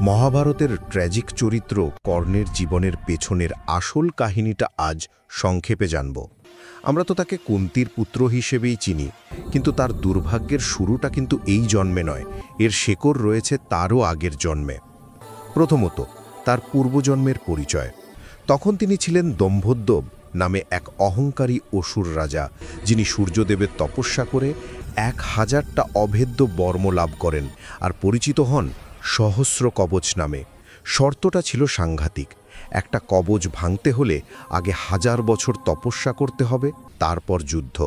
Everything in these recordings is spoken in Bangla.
মহাভারতের ট্র্যাজিক চরিত্র কর্ণের জীবনের পেছনের আসল কাহিনীটা আজ সংক্ষেপে জানব। আমরা তো তাকে কুন্তির পুত্র হিসেবেই চিনি, কিন্তু তার দুর্ভাগ্যের শুরুটা কিন্তু এই জন্মে নয়, এর শেকড় রয়েছে তারও আগের জন্মে। প্রথমত, তার পূর্বজন্মের পরিচয়। তখন তিনি ছিলেন দম্ভোদ্যব নামে এক অহংকারী অসুর রাজা, যিনি সূর্যদেবের তপস্যা করে 1000টা অভেদ্য বর্ম লাভ করেন আর পরিচিত হন সহস্র কবচ নামে। শর্তটা ছিল সাংঘাতিক। একটা কবচ ভাঙতে হলে আগে 1000 বছর তপস্যা করতে হবে, তারপর যুদ্ধ,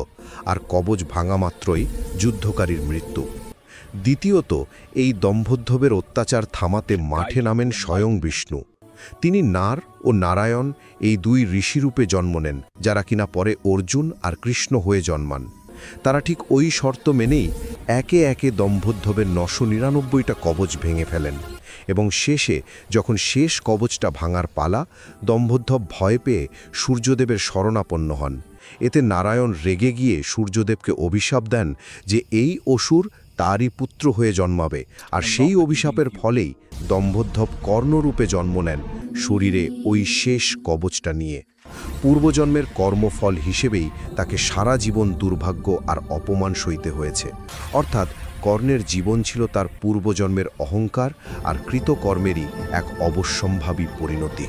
আর কবচ ভাঙা মাত্রই যুদ্ধকারীর মৃত্যু। দ্বিতীয়ত, এই দম্ভোদ্ধবের অত্যাচার থামাতে মাঠে নামেন স্বয়ং বিষ্ণু। তিনি নার ও নারায়ণ এই দুই ঋষিরূপে জন্ম নেন, যারা কিনা পরে অর্জুন আর কৃষ্ণ হয়ে জন্মান। তারা ঠিক ওই শর্ত মেনেই একে একে দম্ভোদ্ধবের 999টা কবচ ভেঙে ফেলেন, এবং শেষে যখন শেষ কবচটা ভাঙার পালা, দম্ভোদ্ধব ভয় পেয়ে সূর্যদেবের শরণাপন্ন হন। এতে নারায়ণ রেগে গিয়ে সূর্যদেবকে অভিশাপ দেন যে এই অসুর তারই পুত্র হয়ে জন্মাবে, আর সেই অভিশাপের ফলেই দম্ভোদ্ধব কর্ণরূপে জন্ম নেন, শরীরে ওই শেষ কবচটা নিয়ে। পূর্বজন্মের কর্মফল হিসেবেই তাকে সারা জীবন দুর্ভাগ্য আর অপমান সইতে হয়েছে। অর্থাৎ কর্ণের জীবন ছিল তার পূর্বজন্মের অহংকার আর কৃতকর্মেরই এক অবশ্যম্ভাবী পরিণতি।